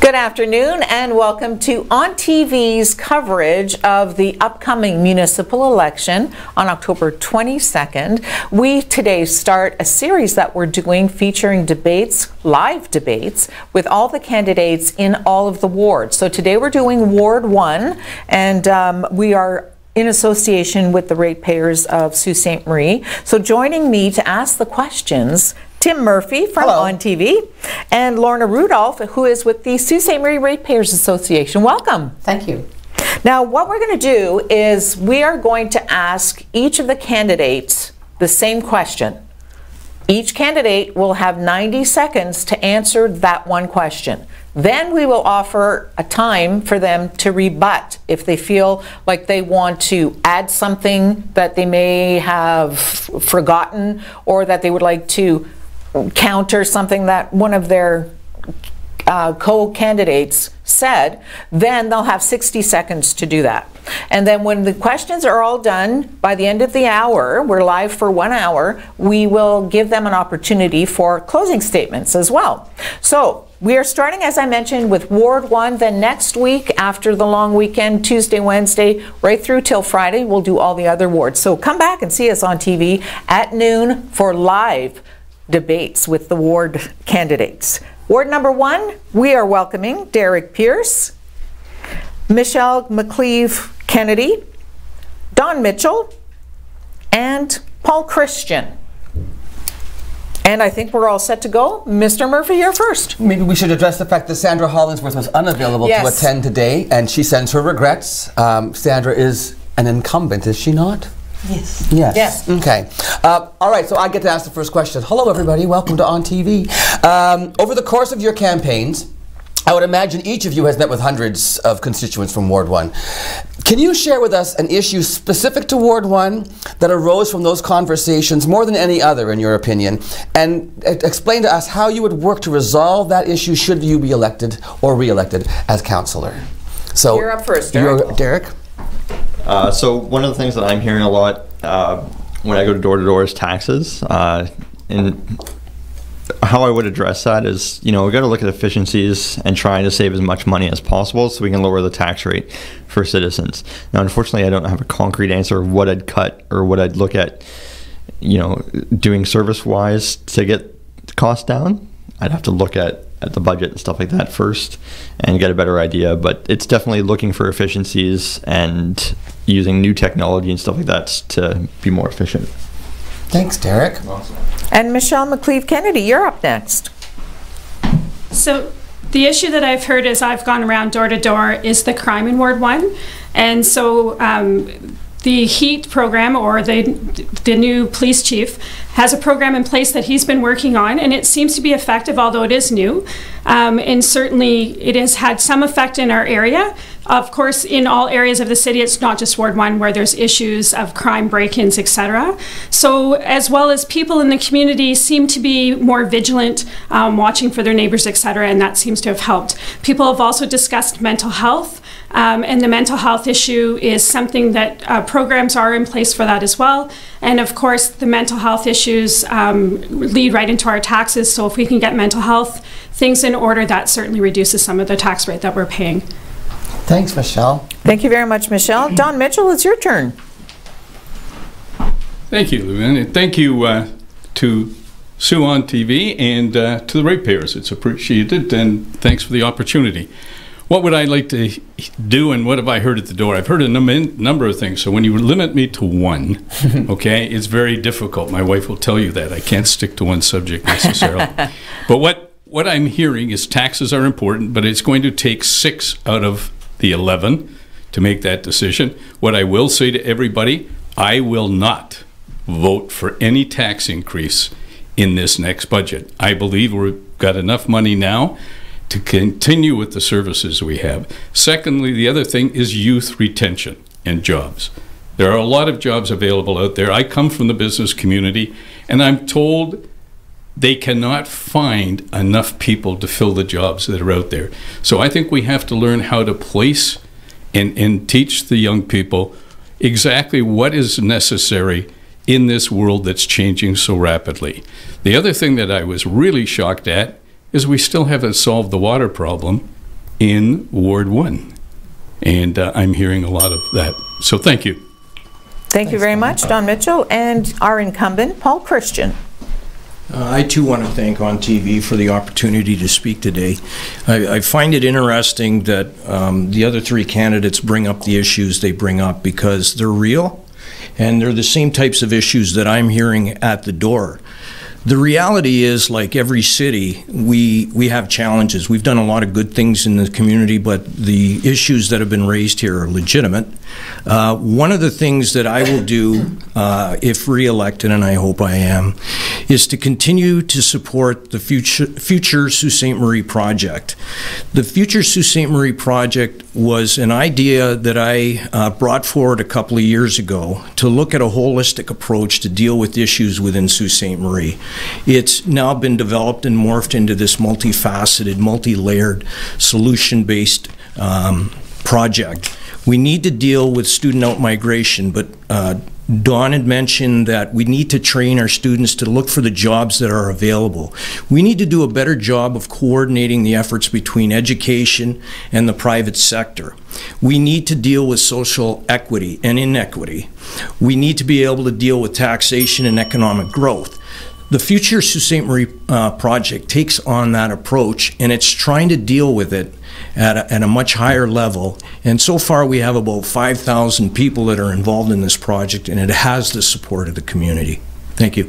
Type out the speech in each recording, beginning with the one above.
Good afternoon and welcome to ONNTv's coverage of the upcoming municipal election on October 22nd. We today start a series that we're doing featuring debates, live debates, with all the candidates in all of the wards. So today we're doing Ward 1 and we are in association with the Ratepayers of Sault Ste. Marie. So joining me to ask the questions, Tim Murphy from ONNtv and Lorna Rudolph, who is with the Sault Ste. Marie Ratepayers Association. Welcome. Thank you. Now, what we're going to do is we are going to ask each of the candidates the same question. Each candidate will have 90 seconds to answer that one question. Then we will offer a time for them to rebut if they feel like they want to add something that they may have forgotten or that they would like to counter something that one of their co-candidates said. Then they'll have 60 seconds to do that. And then when the questions are all done, by the end of the hour, we're live for 1 hour, we will give them an opportunity for closing statements as well. So we are starting, as I mentioned, with Ward 1. Then next week, after the long weekend, Tuesday, Wednesday, right through till Friday, we'll do all the other wards. So come back and see us on TV at noon for live debates with the ward candidates. Ward number 1, we are welcoming Derek Pierce, Michelle McCleave-Kennedy, Don Mitchell, and Paul Christian. And I think we're all set to go. Mr. Murphy, you're first. Maybe we should address the fact that Sandra Hollingsworth was unavailable to attend today, and she sends her regrets. Sandra is an incumbent, is she not? Yes. Yes. Yes. Okay. All right, so I get to ask the first question. Hello, everybody. Welcome to ONNtv. Over the course of your campaigns, I would imagine each of you has met with hundreds of constituents from Ward 1. Can you share with us an issue specific to Ward 1 that arose from those conversations more than any other, in your opinion, and explain to us how you would work to resolve that issue should you be elected or re-elected as councillor? So you're up first, Derek. Derek? So one of the things that I'm hearing a lot when I go door to door is taxes. And how I would address that is, you know, we've got to look at efficiencies and trying to save as much money as possible so we can lower the tax rate for citizens. Now, unfortunately, I don't have a concrete answer of what I'd cut or what I'd look at, you know, doing service-wise to get the cost down. I'd have to look at the budget and stuff like that first and get a better idea, but it's definitely looking for efficiencies and using new technology and stuff like that to be more efficient. Thanks, Derek. Awesome. And Michelle McCleave-Kennedy, you're up next. So the issue that I've heard as I've gone around door to door is the crime in Ward 1. And so the HEAT program, or the new police chief, has a program in place that he's been working on, and it seems to be effective, although it is new. And certainly it has had some effect in our area. Of course, in all areas of the city, it's not just Ward 1 where there's issues of crime, break-ins, etc. So as well as people in the community seem to be more vigilant, watching for their neighbors, etc., and that seems to have helped. People have also discussed mental health. And the mental health issue is something that programs are in place for that as well. And of course, the mental health issues lead right into our taxes. So if we can get mental health things in order, that certainly reduces some of the tax rate that we're paying. Thanks, Michelle. Thank you very much, Michelle. Don Mitchell, it's your turn. Thank you, Lou, and thank you to Sue ONNtv and to the Ratepayers. It's appreciated, and thanks for the opportunity. What would I like to do, and what have I heard at the door? I've heard a number of things. So when you limit me to one, okay, it's very difficult. My wife will tell you that. I can't stick to one subject necessarily. But what I'm hearing is taxes are important, but it's going to take 6 out of the 11 to make that decision. What I will say to everybody, I will not vote for any tax increase in this next budget. I believe we've got enough money now to continue with the services we have. Secondly, the other thing is youth retention and jobs. There are a lot of jobs available out there. I come from the business community, and I'm told they cannot find enough people to fill the jobs that are out there. So I think we have to learn how to place and teach the young people exactly what is necessary in this world that's changing so rapidly. The other thing that I was really shocked at is we still haven't solved the water problem in Ward 1. And I'm hearing a lot of that. So thank you. Thank you very much, Don Mitchell. And our incumbent, Paul Christian. I too want to thank ONNtv for the opportunity to speak today. I find it interesting that the other three candidates bring up the issues they bring up because they're real and they're the same types of issues that I'm hearing at the door. The reality is, like every city, we have challenges. We've done a lot of good things in the community, but the issues that have been raised here are legitimate. One of the things that I will do, if re-elected, and I hope I am, is to continue to support the future Sault Ste. Marie project. The future Sault Ste. Marie project was an idea that I brought forward a couple of years ago to look at a holistic approach to deal with issues within Sault Ste. Marie. It's now been developed and morphed into this multifaceted, multi-layered, solution-based project. We need to deal with student out-migration, but Dawn had mentioned that we need to train our students to look for the jobs that are available. We need to do a better job of coordinating the efforts between education and the private sector. We need to deal with social equity and inequity. We need to be able to deal with taxation and economic growth. The Future Sault Ste. Marie project takes on that approach, and it's trying to deal with it at a much higher level. And so far we have about 5,000 people that are involved in this project, and it has the support of the community. Thank you.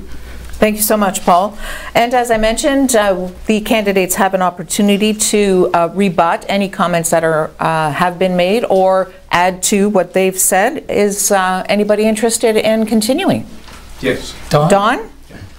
Thank you so much, Paul. And as I mentioned, the candidates have an opportunity to rebut any comments that are have been made or add to what they've said. Is anybody interested in continuing? Yes. Don?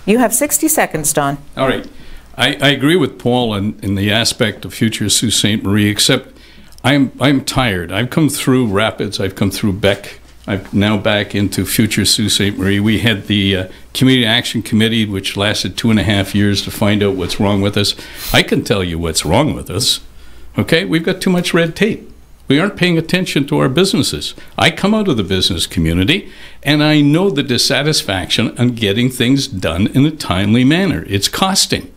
You have 60 seconds, Don. All right. I agree with Paul in the aspect of future Sault Ste. Marie, except I'm tired. I've come through Rapids. I've come through Beck. I'm now back into future Sault Ste. Marie. We had the Community Action Committee, which lasted 2.5 years to find out what's wrong with us. I can tell you what's wrong with us. Okay? We've got too much red tape. We aren't paying attention to our businesses. I come out of the business community, and I know the dissatisfaction on getting things done in a timely manner. It's costing.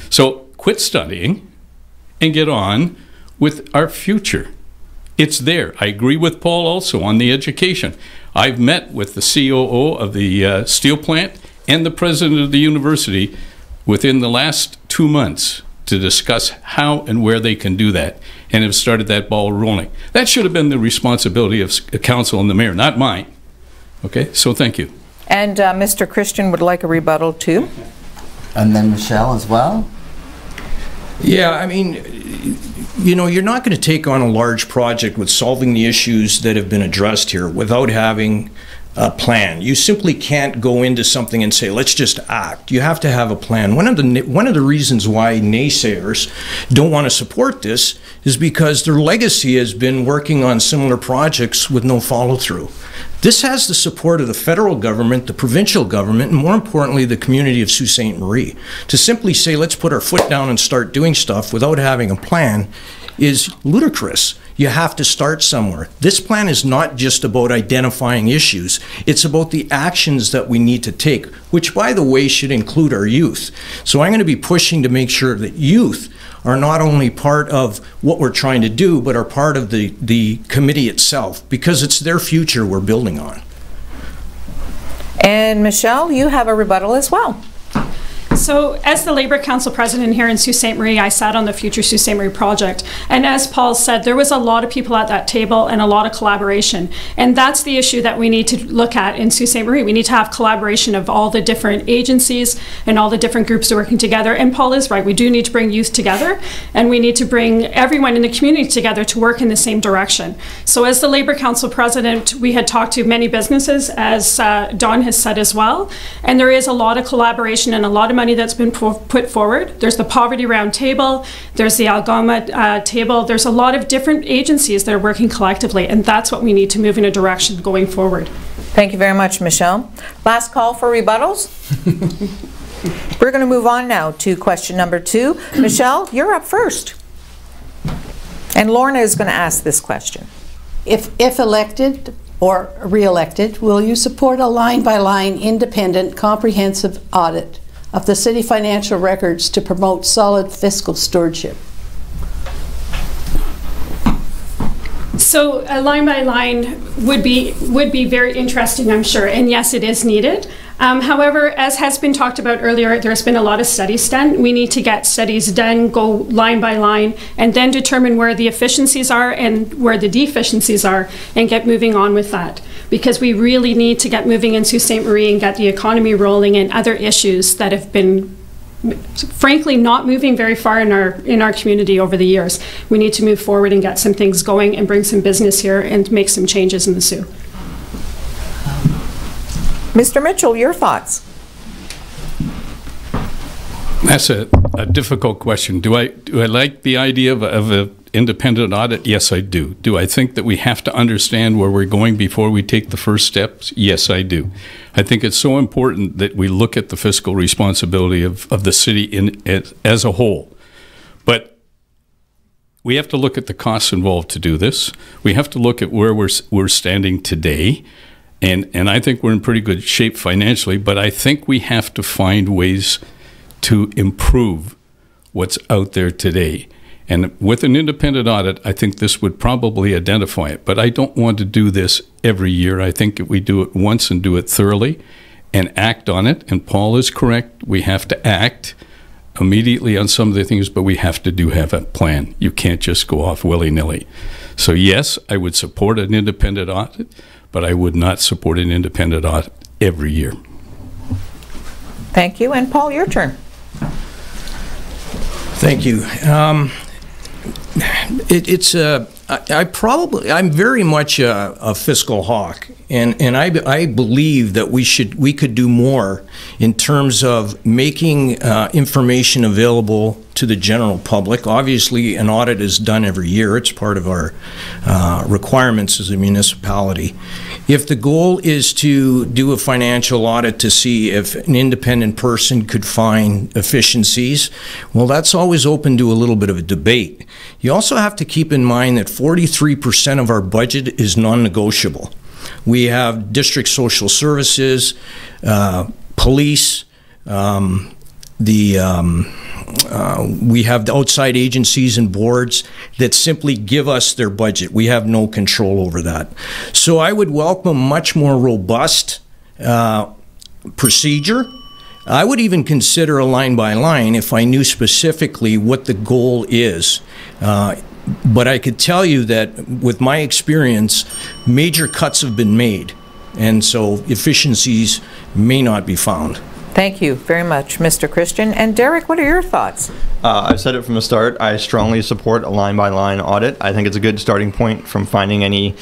So quit studying and get on with our future. It's there. I agree with Paul also on the education. I've met with the COO of the steel plant and the president of the university within the last 2 months to discuss how and where they can do that, and have started that ball rolling. That should have been the responsibility of council and the mayor, not mine. Okay, so thank you. And Mr. Christian would like a rebuttal too. And then Michelle as well. Yeah, I mean, you know, you're not going to take on a large project with solving the issues that have been addressed here without having a plan. You simply can't go into something and say, let's just act. You have to have a plan. One of the reasons why naysayers don't want to support this is because their legacy has been working on similar projects with no follow-through. This has the support of the federal government, the provincial government, and more importantly, the community of Sault Ste. Marie. To simply say, let's put our foot down and start doing stuff without having a plan is ludicrous. You have to start somewhere. This plan is not just about identifying issues. It's about the actions that we need to take, which, by the way, should include our youth. So I'm going to be pushing to make sure that youth are not only part of what we're trying to do, but are part of the committee itself, because it's their future we're building on. And Michelle, you have a rebuttal as well. So as the Labour Council President here in Sault Ste. Marie, I sat on the Future Sault Ste. Marie project. And as Paul said, there was a lot of people at that table and a lot of collaboration. And that's the issue that we need to look at in Sault Ste. Marie. We need to have collaboration of all the different agencies and all the different groups working together. And Paul is right, we do need to bring youth together, and we need to bring everyone in the community together to work in the same direction. So as the Labour Council President, we had talked to many businesses, as Don has said as well. And there is a lot of collaboration and a lot of money that's been put forward. There's the Poverty Round Table, there's the Algoma table, there's a lot of different agencies that are working collectively, and that's what we need to move in a direction going forward. Thank you very much, Michelle. Last call for rebuttals. We're going to move on now to question number 2. Michelle, you're up first. And Lorna is going to ask this question. If elected or re-elected, will you support a line-by-line independent comprehensive audit of the city financial records to promote solid fiscal stewardship? So a line by line would be very interesting, I'm sure, and yes, it is needed. However, as has been talked about earlier, there's been a lot of studies done. We need to get studies done, go line by line, and then determine where the efficiencies are and where the deficiencies are, and get moving on with that. Because we really need to get moving in Sault Ste. Marie and get the economy rolling and other issues that have been, frankly, not moving very far in our community over the years. We need to move forward and get some things going and bring some business here and make some changes in the Soo. Mr. Mitchell, your thoughts? That's a difficult question. Do I like the idea of an independent audit? Yes, I do. Do I think that we have to understand where we're going before we take the first steps? Yes, I do. I think it's so important that we look at the fiscal responsibility of the city as a whole. But we have to look at the costs involved to do this. We have to look at where we're standing today. And I think we're in pretty good shape financially, but I think we have to find ways to improve what's out there today. And with an independent audit, I think this would probably identify it. But I don't want to do this every year. I think if we do it once and do it thoroughly and act on it, and Paul is correct, we have to act immediately on some of the things, but we have to have a plan. You can't just go off willy-nilly. So yes, I would support an independent audit, but I would not support an independent audit every year. Thank you. And Paul, your turn. Thank you. I'm very much a fiscal hawk, and I believe that we could do more in terms of making information available to the general public. Obviously, an audit is done every year. It's part of our requirements as a municipality. If the goal is to do a financial audit to see if an independent person could find efficiencies, well, that's always open to a little bit of a debate. You also have to keep in mind that 43% of our budget is non-negotiable. We have district social services, police, we have the outside agencies and boards that simply give us their budget. We have no control over that. So I would welcome a much more robust procedure. I would even consider a line by line if I knew specifically what the goal is. But I could tell you that with my experience, major cuts have been made, and so efficiencies may not be found. Thank you very much, Mr. Christian. And Derek, what are your thoughts? I've said it from the start. I strongly support a line-by-line audit. I think it's a good starting point from finding any,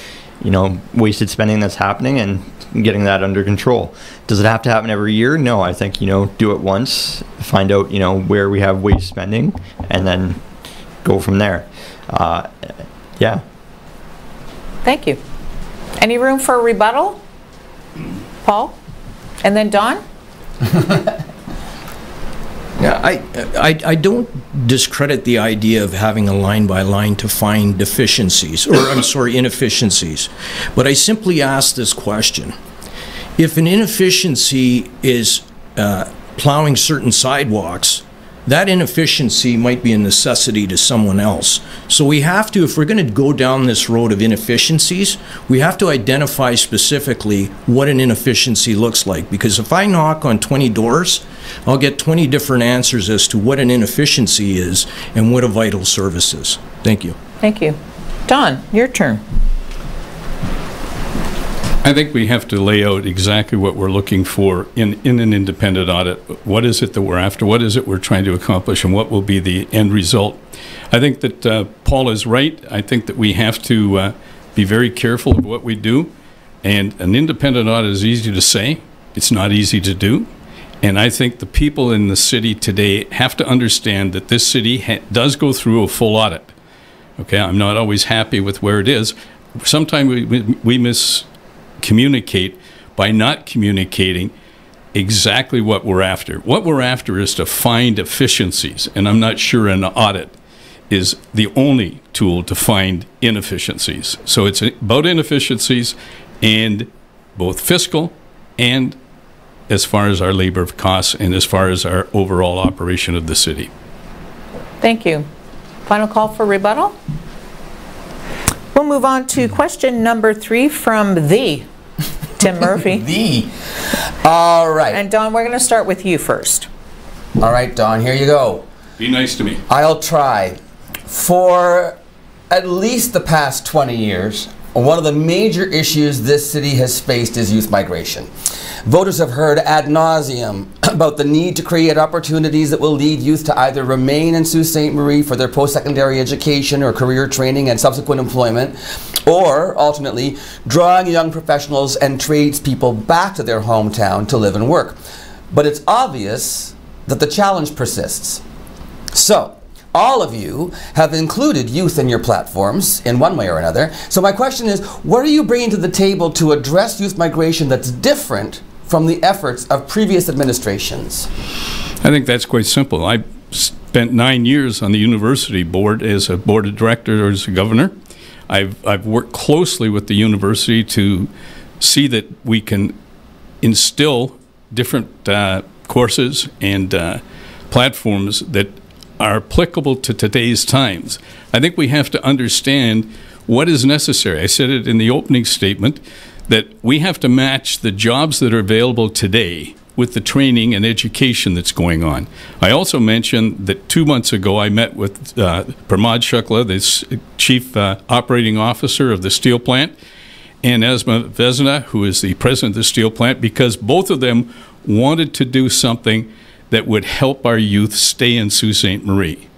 wasted spending that's happening and getting that under control. Does it have to happen every year? No, I think, do it once, find out, where we have waste spending, and then go from there. Yeah. Thank you. Any room for a rebuttal? Paul? And then Don? Yeah, I don't discredit the idea of having a line by line to find deficiencies, or I'm sorry, inefficiencies. But I simply ask this question. If an inefficiency is plowing certain sidewalks, that inefficiency might be a necessity to someone else. So we have to, if we're going to go down this road of inefficiencies, we have to identify specifically what an inefficiency looks like. Because if I knock on 20 doors, I'll get 20 different answers as to what an inefficiency is and what a vital service is. Thank you. Thank you. Don, your turn. I think we have to lay out exactly what we're looking for in an independent audit. What is it that we're after? What is it we're trying to accomplish? And what will be the end result? I think that Paul is right. I think that we have to be very careful of what we do. And an independent audit is easy to say. It's not easy to do. And I think the people in the city today have to understand that this city does go through a full audit. Okay, I'm not always happy with where it is. Sometimes we miscommunicate by not communicating exactly what we're after. What we're after is to find efficiencies, and I'm not sure an audit is the only tool to find inefficiencies. So it's about inefficiencies, and both fiscal and as far as our labor costs and as far as our overall operation of the city. Thank you. Final call for rebuttal? We'll move on to question number 3 from the Tim Murphy. All right. And Don, we're going to start with you first. All right, Don, here you go. Be nice to me. I'll try. For at least the past 20 years, one of the major issues this city has faced is youth migration. Voters have heard ad nauseum about the need to create opportunities that will lead youth to either remain in Sault Ste. Marie for their post-secondary education or career training and subsequent employment, or alternately, drawing young professionals and tradespeople back to their hometown to live and work. But it's obvious that the challenge persists. So, all of you have included youth in your platforms in one way or another. So my question is, what are you bringing to the table to address youth migration that's different from the efforts of previous administrations? I think that's quite simple. I spent 9 years on the university board as a board of directors or as a governor. I've worked closely with the university to see that we can instill different courses and platforms that are applicable to today's times. I think we have to understand what is necessary. I said it in the opening statement that we have to match the jobs that are available today with the training and education that's going on. I also mentioned that 2 months ago I met with Pramod Shukla, the Chief Operating Officer of the steel plant, and Asma Vesna, who is the president of the steel plant, because both of them wanted to do something that would help our youth stay in Sault Ste. Marie.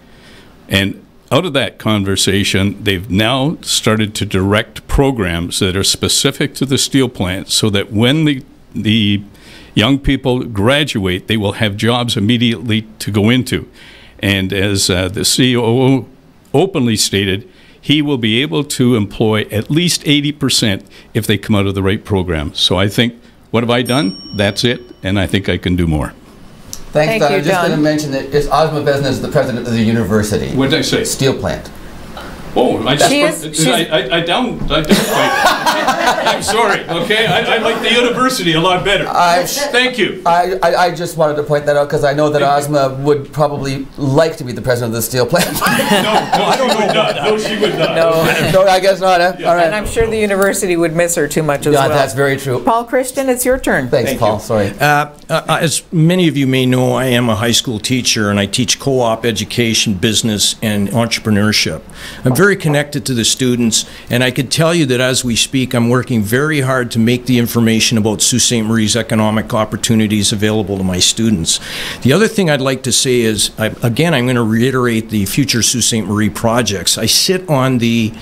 And out of that conversation, they've now started to direct programs that are specific to the steel plant so that when the young people graduate, they will have jobs immediately to go into. And as the CEO openly stated, he will be able to employ at least 80% if they come out of the right program. So I think, what have I done? That's it, and I think I can do more. Thanks, Don. I'm just going to mention that Asma Vesna is the president of the university. What did I say? Steel plant. Oh, I I'm sorry, okay? I like the university a lot better. Thank you. I just wanted to point that out because I know that Asma would probably like to be the president of the steel plant. No, she would not. No, she would not. No, I guess not, huh? Yeah. All right. And I'm sure the university would miss her too much as well. That's very true. Paul Christian, it's your turn. Thanks, Paul. Sorry. As many of you may know, I am a high school teacher and I teach co-op education, business, and entrepreneurship. I'm very connected to the students, and I could tell you that as we speak, I'm working very hard to make the information about Sault Ste. Marie's economic opportunities available to my students. The other thing I'd like to say is, again, I'm going to reiterate the Future Sault Ste. Marie projects. I sit on the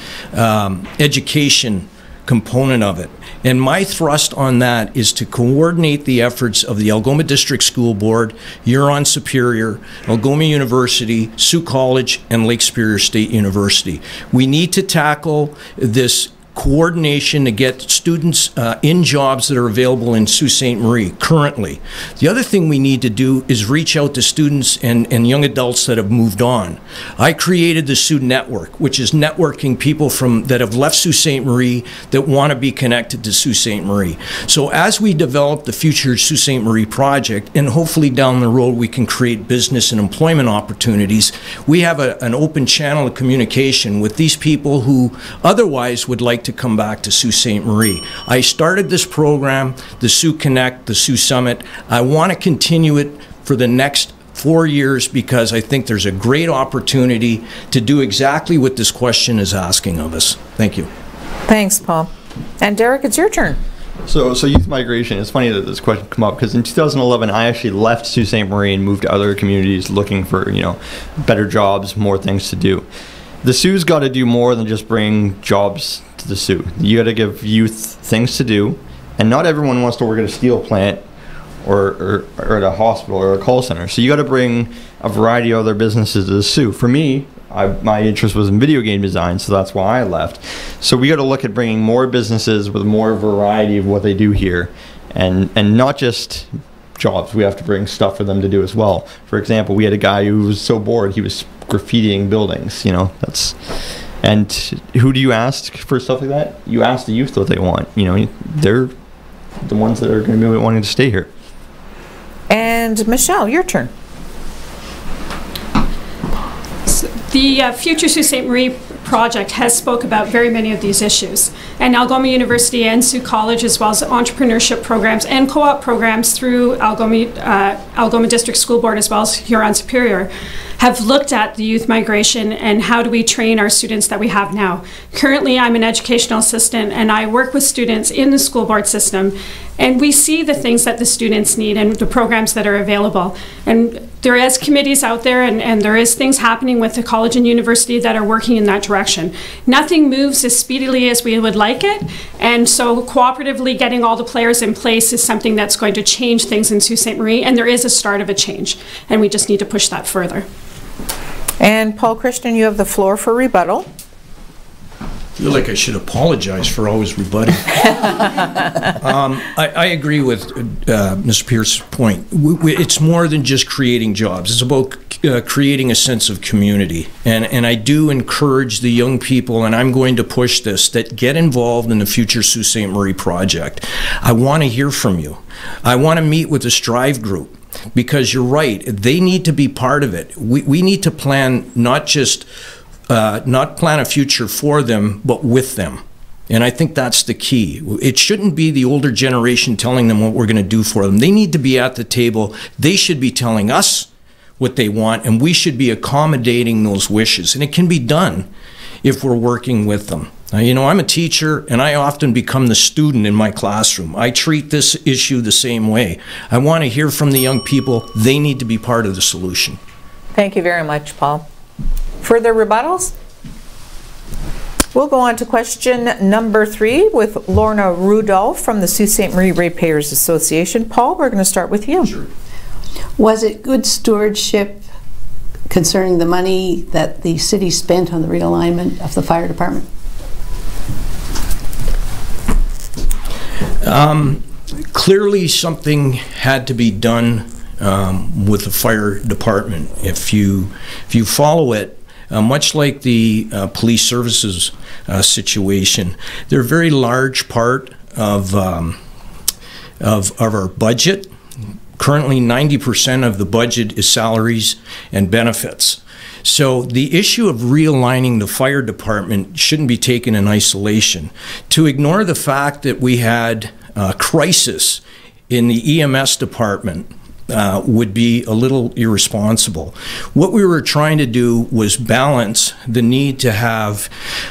education component of it. And my thrust on that is to coordinate the efforts of the Algoma District School Board, Huron-Superior, Algoma University, Sault College, and Lake Superior State University. We need to tackle this coordination to get students in jobs that are available in Sault Ste. Marie currently. The other thing we need to do is reach out to students and young adults that have moved on. I created the Sault Network, which is networking people that have left Sault Ste. Marie that want to be connected to Sault Ste. Marie. So as we develop the Future Sault Ste. Marie project, and hopefully down the road we can create business and employment opportunities, we have an open channel of communication with these people who otherwise would like to come back to Sault Ste. Marie. I started this program, the Sault Connect, the Sault Summit. I want to continue it for the next 4 years because I think there's a great opportunity to do exactly what this question is asking of us. Thank you. Thanks, Paul. And Derek, it's your turn. So youth migration, it's funny that this question come up because in 2011 I actually left Sault Ste. Marie and moved to other communities looking for, better jobs, more things to do. The Sioux's got to do more than just bring jobs to the Sioux. You got to give youth things to do, and not everyone wants to work at a steel plant or at a hospital or a call center. So you got to bring a variety of other businesses to the Sioux. For me, my interest was in video game design, so that's why I left. So we got to look at bringing more businesses with more variety of what they do here, and not just jobs. We have to bring stuff for them to do as well. For example, we had a guy who was so bored he was graffitiing buildings. And who do you ask for stuff like that? You ask the youth what they want. They're the ones that are going to be wanting to stay here. And Michelle, your turn. The Future Sault Ste. Marie project has spoke about very many of these issues. And Algoma University and Sault College, as well as entrepreneurship programs and co-op programs through Algoma District School Board, as well as Huron Superior, have looked at the youth migration and how do we train our students that we have now. Currently, I'm an educational assistant and I work with students in the school board system, and we see the things that the students need and the programs that are available. And there is committees out there and there is things happening with the college and university that are working in that direction. Nothing moves as speedily as we would like it, and so cooperatively getting all the players in place is something that's going to change things in Sault Ste. Marie, and there is a start of a change, and we just need to push that further. And Paul Christian, you have the floor for rebuttal. I feel like I should apologize for always rebutting. I agree with Mr. Pierce's point. It's more than just creating jobs. It's about creating a sense of community. And I do encourage the young people, and I'm going to push this, that get involved in the future Sault Ste. Marie project. I want to hear from you. I want to meet with the Strive group, because you're right, they need to be part of it. We need to plan not plan a future for them, but with them. And I think that's the key. It shouldn't be the older generation telling them what we're going to do for them. They need to be at the table. They should be telling us what they want, and we should be accommodating those wishes. And it can be done if we're working with them. Now, you know, I'm a teacher, and I often become the student in my classroom. I treat this issue the same way. I want to hear from the young people. They need to be part of the solution. Thank you very much, Paul. Further rebuttals? We'll go on to question number 3 with Lorna Rudolph from the Sault Ste. Marie Ratepayers Association. Paul, we're going to start with you. Sure. Was it good stewardship concerning the money that the city spent on the realignment of the fire department? Clearly something had to be done with the fire department. If you follow it, much like the police services situation, they're a very large part of our budget. Currently, 90% of the budget is salaries and benefits. So the issue of realigning the fire department shouldn't be taken in isolation. To ignore the fact that we had a crisis in the EMS department would be a little irresponsible. What we were trying to do was balance the need to have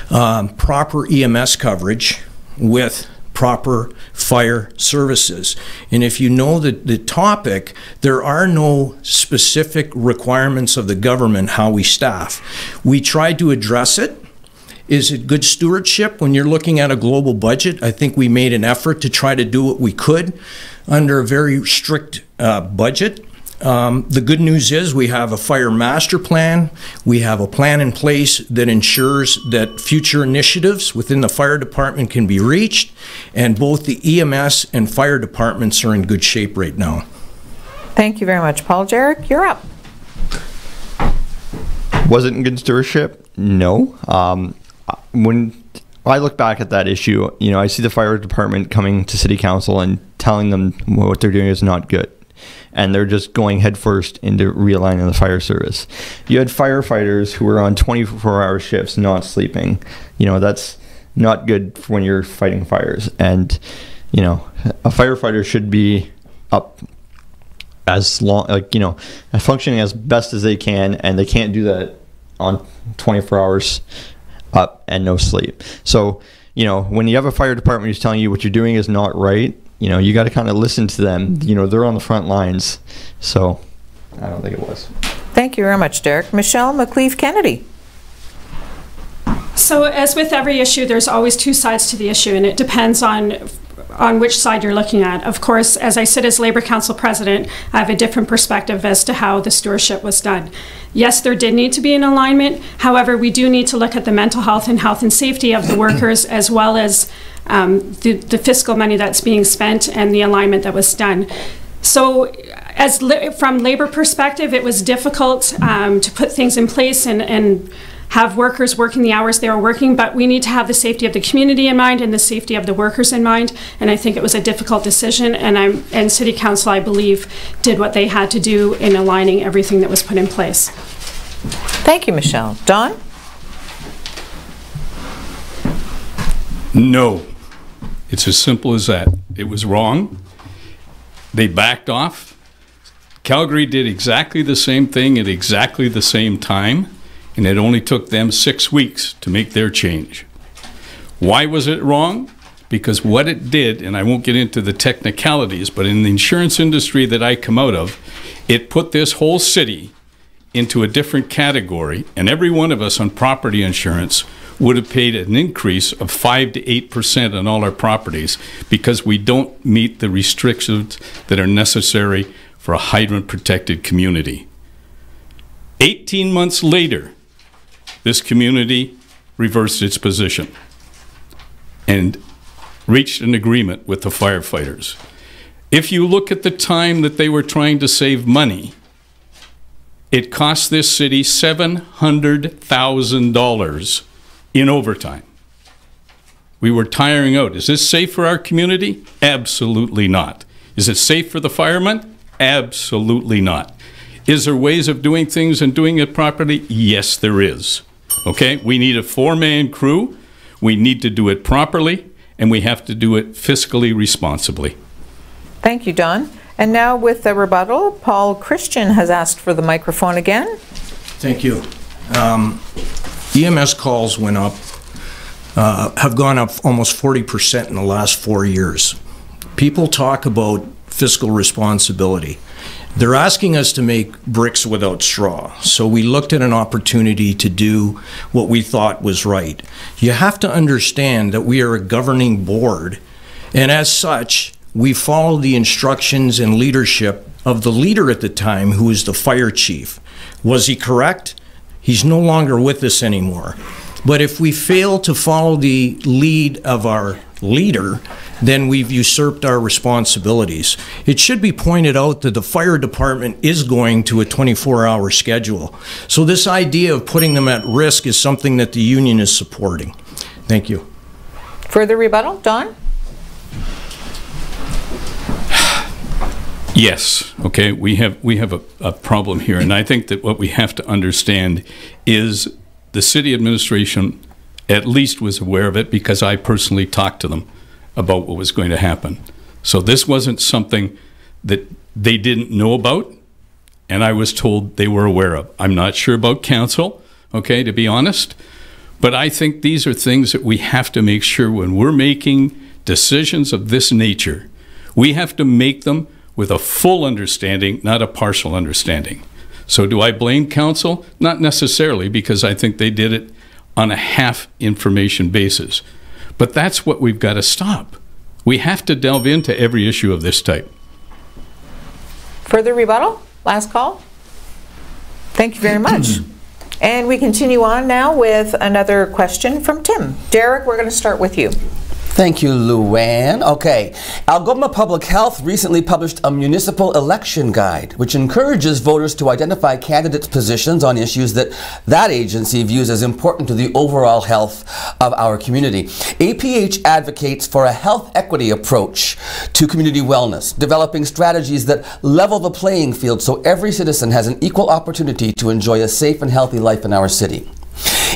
proper EMS coverage with proper fire services. And if you know the topic, there are no specific requirements of the government how we staff. We tried to address it. Is it good stewardship when you're looking at a global budget? I think we made an effort to try to do what we could under a very strict budget. The good news is we have a fire master plan. We have a plan in place that ensures that future initiatives within the fire department can be reached, and both the EMS and fire departments are in good shape right now. Thank you very much, Paul. Jarek, you're up. Was it in good stewardship? No. When I look back at that issue, you know, I see the fire department coming to city council and telling them what they're doing is not good. And they're just going headfirst into realigning the fire service. You had firefighters who were on 24-hour shifts, not sleeping. You know, that's not good for when you're fighting fires. And, you know, a firefighter should be up as long, like, you know, functioning as best as they can, and they can't do that on 24 hours up and no sleep. So, you know, when you have a fire department who's telling you what you're doing is not right, you know, you got to kind of listen to them. You know, they're on the front lines. So I don't think it was. Thank you very much, Derek. Michelle McCleave-Kennedy. So as with every issue, there's always two sides to the issue, and it depends on which side you're looking at. Of course, as I sit as Labour Council President, I have a different perspective as to how the stewardship was done. Yes, there did need to be an alignment. However, we do need to look at the mental health and safety of the workers, as well as the fiscal money that's being spent and the alignment that was done. So from Labour perspective, it was difficult to put things in place and have workers working the hours they were working, but we need to have the safety of the community in mind and the safety of the workers in mind. And I think it was a difficult decision, and City Council, I believe, did what they had to do in aligning everything that was put in place. Thank you, Michelle. Don? No. It's as simple as that. It was wrong. They backed off. Calgary did exactly the same thing at exactly the same time, and it only took them 6 weeks to make their change. Why was it wrong? Because what it did, and I won't get into the technicalities, but in the insurance industry that I come out of, it put this whole city into a different category, and every one of us on property insurance would have paid an increase of 5 to 8% on all our properties because we don't meet the restrictions that are necessary for a hydrant-protected community. 18 months later, this community reversed its position and reached an agreement with the firefighters. If you look at the time that they were trying to save money, it cost this city $700,000 in overtime. We were tiring out. Is this safe for our community? Absolutely not. Is it safe for the firemen? Absolutely not. Is there ways of doing things and doing it properly? Yes, there is. Okay, we need a 4-man crew. We need to do it properly, and we have to do it fiscally responsibly. Thank you, Don. And now with the rebuttal, Paul Christian has asked for the microphone again. Thank you. EMS calls went up, have gone up almost 40% in the last 4 years. People talk about fiscal responsibility. They're asking us to make bricks without straw. So we looked at an opportunity to do what we thought was right. You have to understand that we are a governing board, and as such, we follow the instructions and leadership of the leader at the time, who was the fire chief. Was he correct? He's no longer with us anymore. But if we fail to follow the lead of our leader, then we've usurped our responsibilities. It should be pointed out that the fire department is going to a 24-hour schedule. So this idea of putting them at risk is something that the union is supporting. Thank you. Further rebuttal, Don? Yes, okay, we have a problem here, and I think that what we have to understand is the city administration at least was aware of it because I personally talked to them about what was going to happen. So this wasn't something that they didn't know about, and I was told they were aware of. I'm not sure about council, okay, to be honest, but I think these are things that we have to make sure when we're making decisions of this nature, we have to make them with a full understanding, not a partial understanding. So do I blame council? Not necessarily, because I think they did it on a half information basis. But that's what we've got to stop. We have to delve into every issue of this type. Further rebuttal? Last call? Thank you very much. And we continue on now with another question from Tim. Derek, we're going to start with you. Thank you, Luann. Okay, Algoma Public Health recently published a municipal election guide, which encourages voters to identify candidates' positions on issues that that agency views as important to the overall health of our community. APH advocates for a health equity approach to community wellness, developing strategies that level the playing field so every citizen has an equal opportunity to enjoy a safe and healthy life in our city.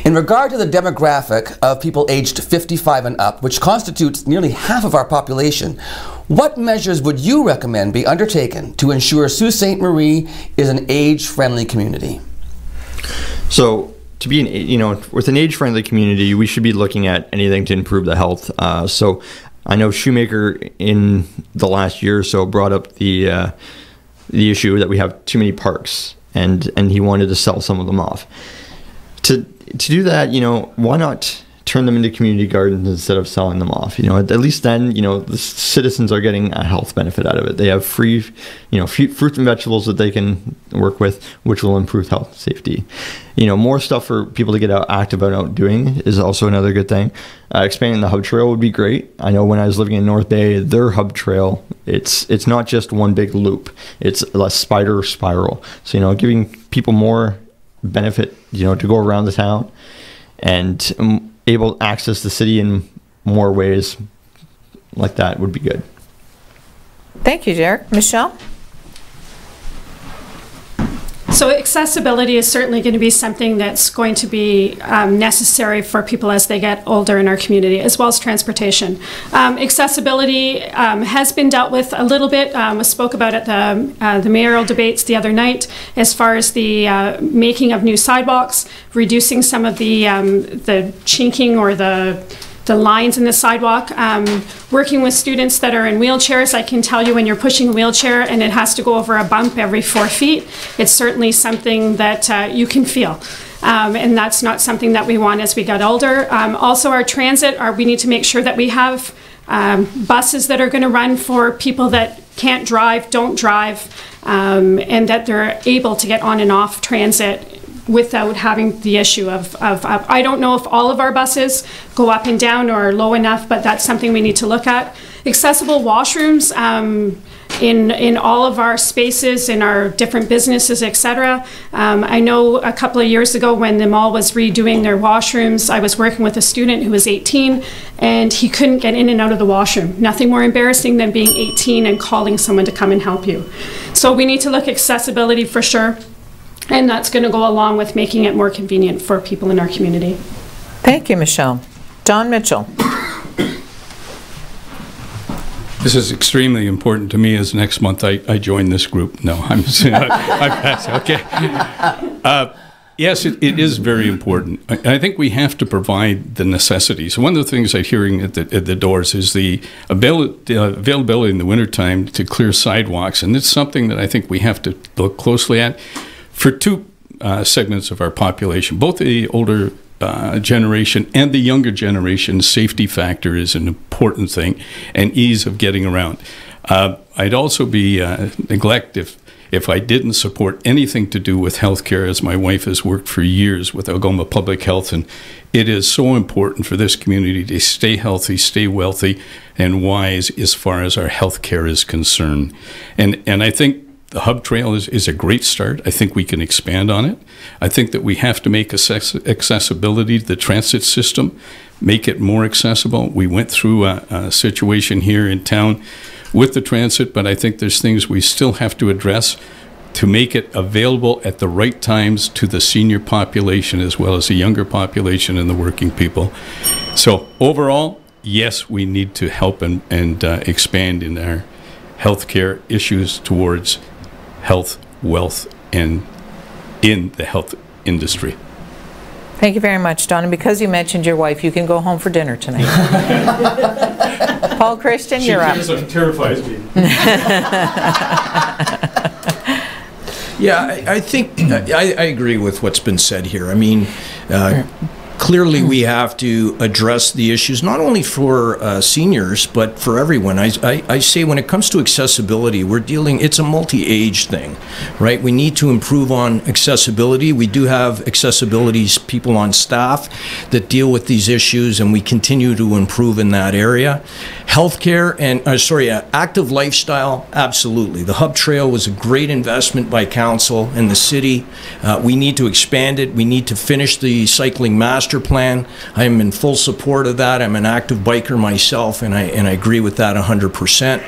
In regard to the demographic of people aged 55 and up, which constitutes nearly half of our population, what measures would you recommend be undertaken to ensure Sault Ste. Marie is an age-friendly community? So, to be with an age-friendly community, we should be looking at anything to improve the health. So, I know Shoemaker in the last year or so brought up the issue that we have too many parks, and he wanted to sell some of them off. To do that, why not turn them into community gardens instead of selling them off? At least then, the citizens are getting a health benefit out of it. They have free, fruits and vegetables that they can work with, which will improve health and safety. More stuff for people to get active out doing is also another good thing. Expanding the hub trail would be great. I know when I was living in North Bay, their hub trail, it's not just one big loop. It's a spider spiral. So, giving people more benefit, to go around the town and able to access the city in more ways like that would be good. Thank you, Derek. Michelle? So So accessibility is certainly going to be something that's going to be necessary for people as they get older in our community, as well as transportation. Accessibility has been dealt with a little bit. We spoke about at the mayoral debates the other night, as far as the making of new sidewalks, reducing some of the chinking or the lines in the sidewalk. Working with students that are in wheelchairs, I can tell you when you're pushing a wheelchair and it has to go over a bump every 4 feet, it's certainly something that you can feel. And that's not something that we want as we get older. Also our transit, we need to make sure that we have buses that are going to run for people that can't drive, don't drive, and that they're able to get on and off transit without having the issue of I don't know if all of our buses go up and down or are low enough, but that's something we need to look at. Accessible washrooms in all of our spaces, in our different businesses, etc. I know a couple of years ago when the mall was redoing their washrooms, I was working with a student who was 18 and he couldn't get in and out of the washroom. Nothing more embarrassing than being 18 and calling someone to come and help you. So we need to look at accessibility for sure. And that's going to go along with making it more convenient for people in our community. Thank you, Michelle. John Mitchell. This is extremely important to me, as next month I join this group. No, I'm okay. Yes, it is very important. I think we have to provide the necessities. One of the things I'm hearing at the doors is the availability in the wintertime to clear sidewalks, and it's something that I think we have to look closely at for two segments of our population. Both the older generation and the younger generation, safety factor is an important thing, and ease of getting around. I'd also be neglect if I didn't support anything to do with healthcare, as my wife has worked for years with Algoma Public Health, and it is so important for this community to stay healthy, stay wealthy, and wise as far as our healthcare is concerned. And I think the hub trail is a great start. I think we can expand on it. I think that we have to make accessibility to the transit system, make it more accessible. We went through a situation here in town with the transit, but I think there's things we still have to address to make it available at the right times to the senior population as well as the younger population and the working people. So overall, yes, we need to help and expand in our healthcare issues towards health, wealth, and in the health industry. Thank you very much, Don. And because you mentioned your wife, you can go home for dinner tonight. Paul Christian, you're up. She terrifies me. Yeah, I think I agree with what's been said here. I mean, clearly we have to address the issues not only for seniors but for everyone. I say when it comes to accessibility, it's a multi-age thing, right? We need to improve on accessibility. We do have accessibility people on staff that deal with these issues, and we continue to improve in that area. Healthcare and active lifestyle, absolutely. The Hub Trail was a great investment by council and the city. We need to expand it. We need to finish the cycling master plan. I am in full support of that. I'm an active biker myself, and I agree with that 100%.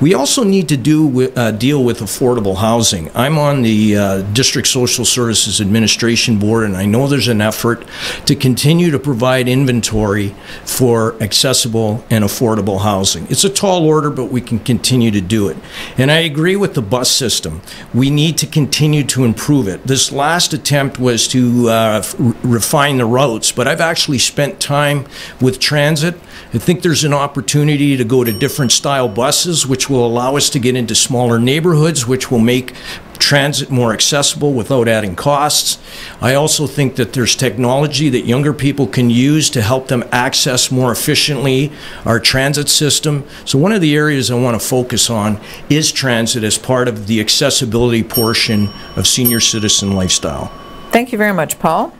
We also need to deal with affordable housing. I'm on the District Social Services Administration Board, and I know there's an effort to continue to provide inventory for accessible and affordable housing. It's a tall order, but we can continue to do it. And I agree with the bus system. We need to continue to improve it. This last attempt was to refine the routes, but I've actually spent time with transit. I think there's an opportunity to go to different style buses, which will allow us to get into smaller neighborhoods, which will make transit more accessible without adding costs. I also think that there's technology that younger people can use to help them access more efficiently our transit system. So one of the areas I want to focus on is transit as part of the accessibility portion of senior citizen lifestyle. Thank you very much, Paul.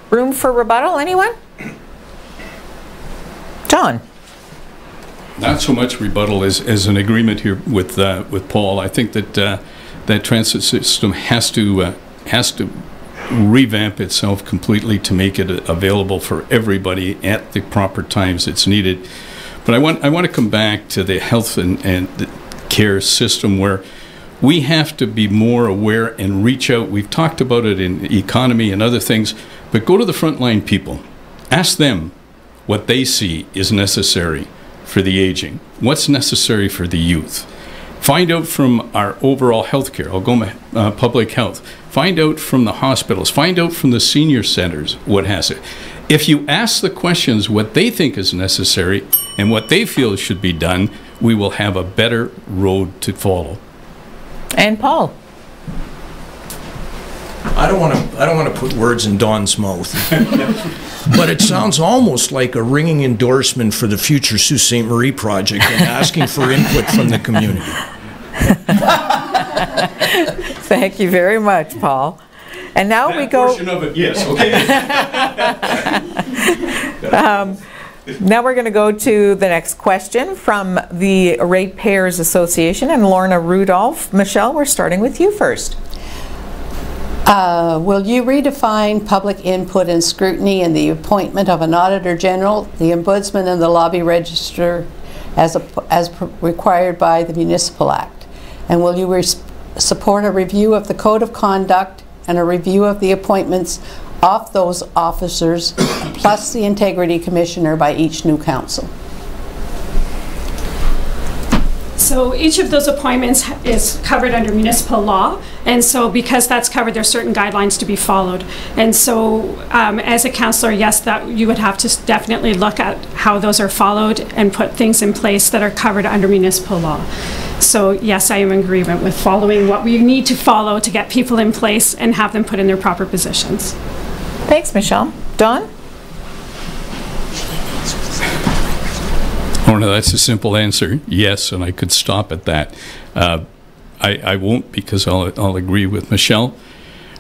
Room for rebuttal, anyone? John. Not so much rebuttal as an agreement here with Paul. I think that that transit system has to revamp itself completely to make it available for everybody at the proper times it's needed. But I want to come back to the health and the care system, where we have to be more aware and reach out. We've talked about it in economy and other things, but go to the frontline people. Ask them what they see is necessary for the aging. What's necessary for the youth? Find out from our overall healthcare. I'll go public health. Find out from the hospitals. Find out from the senior centers what has it. If you ask the questions what they think is necessary and what they feel should be done, we will have a better road to follow. And Paul. I don't want to put words in Don's mouth, but it sounds almost like a ringing endorsement for the future Sault Ste. Marie project and asking for input from the community. Thank you very much, Paul. And now That we go. portion of it, yes, okay. Now we're going to go to the next question from the Ratepayers Association and Lorna Rudolph. Michelle, we're starting with you first. Will you redefine public input and scrutiny in the appointment of an Auditor General, the Ombudsman, and the Lobby Register as required by the Municipal Act? And will you support a review of the Code of Conduct and a review of the appointments of those officers, plus the Integrity Commissioner by each new council? So each of those appointments is covered under municipal law, and so because that's covered, there's certain guidelines to be followed. And so as a councillor, yes, that you would have to definitely look at how those are followed and put things in place that are covered under municipal law. So yes, I am in agreement with following what we need to follow to get people in place and have them put in their proper positions. Thanks, Michelle. Don? Oh, no, that's a simple answer. Yes, and I could stop at that. I won't, because I'll agree with Michelle.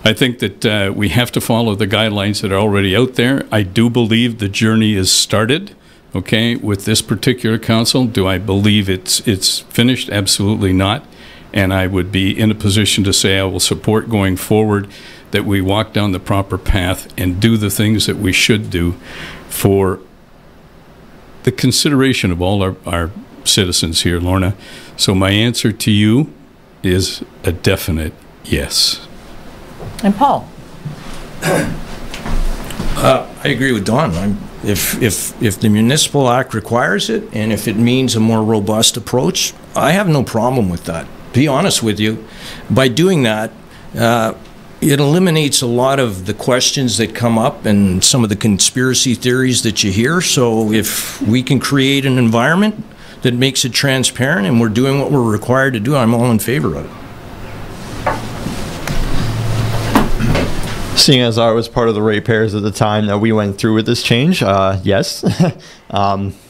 I think that we have to follow the guidelines that are already out there. I do believe the journey is started, okay, with this particular council. Do I believe it's finished? Absolutely not. And I would be in a position to say I will support going forward that we walk down the proper path and do the things that we should do for the consideration of all our citizens here, Lorna. So my answer to you is a definite yes. And Paul? I agree with Don. If the Municipal Act requires it, and if it means a more robust approach, I have no problem with that. To be honest with you, by doing that, it eliminates a lot of the questions that come up and some of the conspiracy theories that you hear. So if we can create an environment that makes it transparent and we're doing what we're required to do, I'm all in favor of it. Seeing as I was part of the ratepayers at the time that we went through with this change, yes.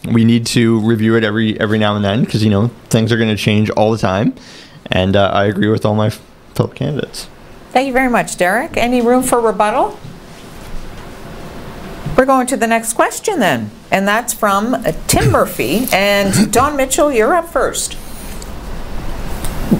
We need to review it every now and then, because, you know, things are going to change all the time. And I agree with all my fellow candidates. Thank you very much, Derek. Any room for rebuttal? We're going to the next question then, and that's from Tim Murphy. And Don Mitchell, you're up first.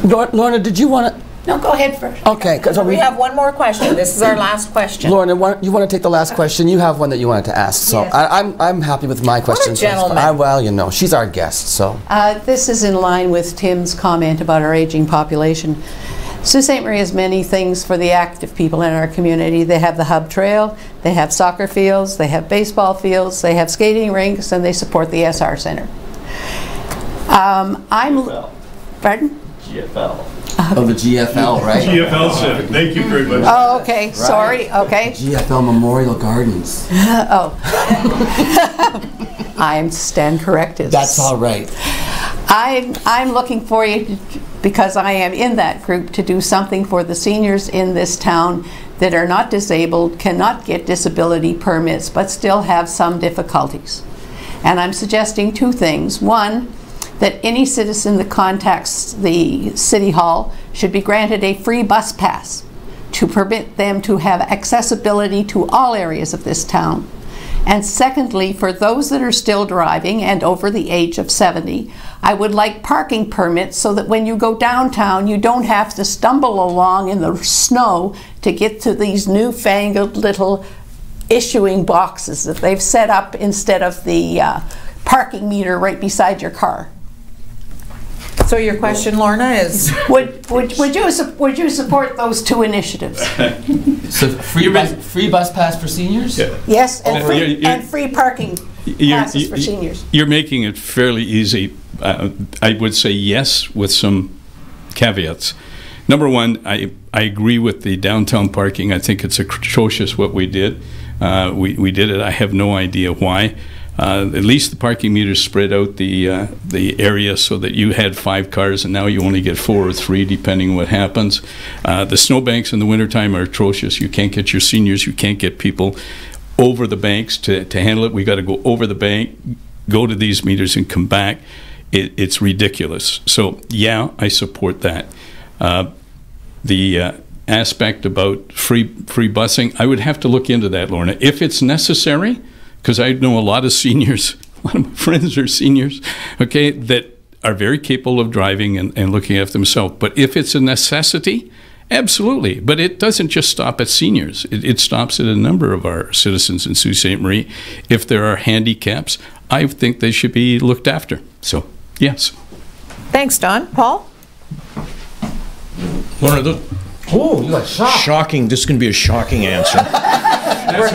Lorna, did you want to? No, go ahead first. Okay. So we have one more question. This is our last question. Lorna, you want to take the last question? You have one that you wanted to ask, so yes. I'm happy with my question. What a gentleman. Well, you know, she's our guest, so. This is in line with Tim's comment about our aging population. Sault Ste. Marie has many things for the active people in our community. They have the Hub Trail, they have soccer fields, they have baseball fields, they have skating rinks, and they support the SR Center. GFL. Pardon? GFL. Oh, the GFL, right? GFL Center. Thank you very much. Oh, okay. Right. Sorry. Okay. GFL Memorial Gardens. Oh. I'm stand corrected. That's all right. I'm looking for you, because I am in that group, to do something for the seniors in this town that are not disabled, cannot get disability permits, but still have some difficulties. And I'm suggesting two things. One, that any citizen that contacts the City Hall should be granted a free bus pass to permit them to have accessibility to all areas of this town. And secondly, for those that are still driving and over the age of 70, I would like parking permits so that when you go downtown, you don't have to stumble along in the snow to get to these newfangled little issuing boxes that they've set up instead of the parking meter right beside your car. So your question, Lorna, is? Would you support those two initiatives? So free bus pass for seniors? Yeah. Yes, and you're- free parking passes for seniors. You're making it fairly easy. I would say yes, with some caveats. Number one, I agree with the downtown parking. I think it's atrocious what we did. We did it. I have no idea why. At least the parking meters spread out the area so that you had 5 cars and now you only get 4 or 3 depending what happens. The snowbanks in the wintertime are atrocious. You can't get your seniors, you can't get people over the banks to handle it. We got to go over the bank, go to these meters and come back. It's ridiculous. So yeah, I support that. The aspect about free busing, I would have to look into that, Lorna, if it's necessary. Because I know a lot of seniors, a lot of my friends are seniors, okay, that are very capable of driving and looking after themselves. But if it's a necessity, absolutely. But it doesn't just stop at seniors. It stops at a number of our citizens in Sault Ste. Marie. If there are handicaps, I think they should be looked after. So, yes. Thanks, Don. Paul? Lorna, Oh, you got shocked. shocking. This is going to be a shocking answer. We're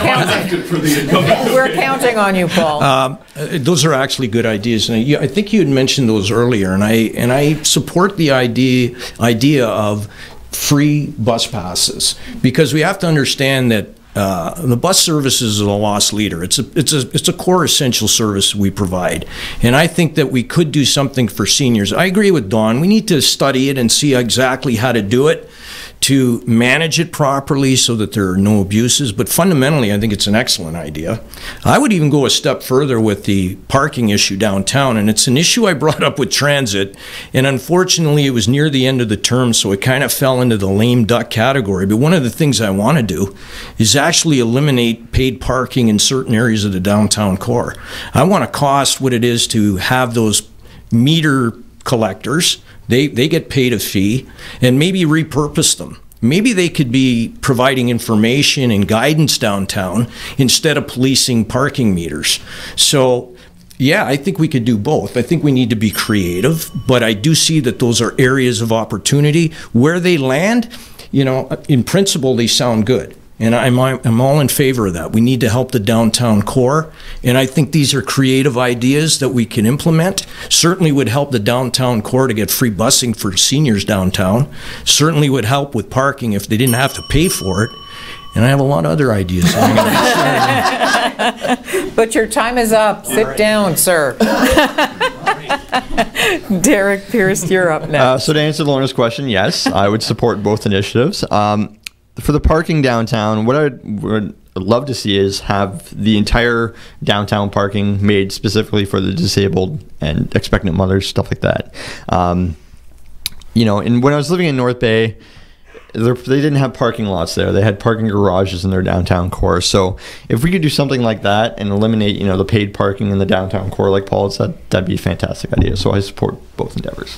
counting on you, Paul. Those are actually good ideas, and I think you had mentioned those earlier, and I support the idea of free bus passes, because we have to understand that the bus service is a lost leader. It's a core essential service we provide, and I think that we could do something for seniors. I agree with Don. We need to study it and see exactly how to do it, to manage it properly so that there are no abuses. But fundamentally, I think it's an excellent idea. I would even go a step further with the parking issue downtown, and it's an issue I brought up with transit, and unfortunately it was near the end of the term, so it kind of fell into the lame duck category. But one of the things I want to do is actually eliminate paid parking in certain areas of the downtown core. I want to cost what it is to have those meter collectors. They get paid a fee, and maybe repurpose them. Maybe they could be providing information and guidance downtown instead of policing parking meters. So yeah, I think we could do both. I think we need to be creative, but I do see that those are areas of opportunity. Where they land, you know, in principle, they sound good. And I'm all in favor of that. We need to help the downtown core, and I think these are creative ideas that we can implement. Certainly would help the downtown core to get free busing for seniors downtown. Certainly would help with parking if they didn't have to pay for it. And I have a lot of other ideas. But your time is up. Sit down, sir. Derek Pierce, you're up next. So to answer Lorna's question, yes, I would support both initiatives. For the parking downtown, what I would love to see is have the entire downtown parking made specifically for the disabled and expectant mothers, stuff like that. You know, and when I was living in North Bay, they didn't have parking lots there. They had parking garages in their downtown core. So if we could do something like that and eliminate, you know, the paid parking in the downtown core, like Paul had said, that'd be a fantastic idea. So I support both endeavors.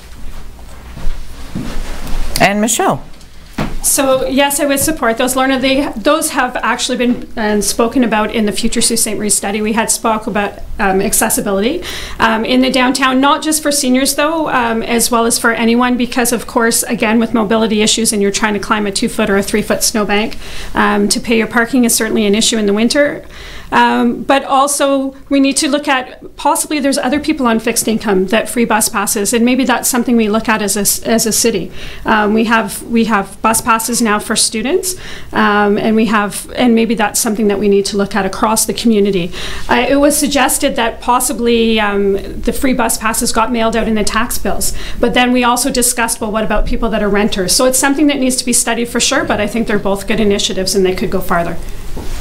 And Michelle? So yes, I would support those, Lorna. Those have actually been spoken about in the Future Sault Ste. Marie study. We had spoke about accessibility in the downtown, not just for seniors though, as well as for anyone, because of course, again, with mobility issues and you're trying to climb a 2-foot or a 3-foot snowbank, to pay your parking is certainly an issue in the winter. But also we need to look at possibly there's other people on fixed income that free bus passes, and maybe that's something we look at as a city. We have bus passes now for students, and maybe that's something that we need to look at across the community. It was suggested that possibly the free bus passes got mailed out in the tax bills, but then we also discussed, well, what about people that are renters? So it's something that needs to be studied for sure, but I think they're both good initiatives and they could go farther.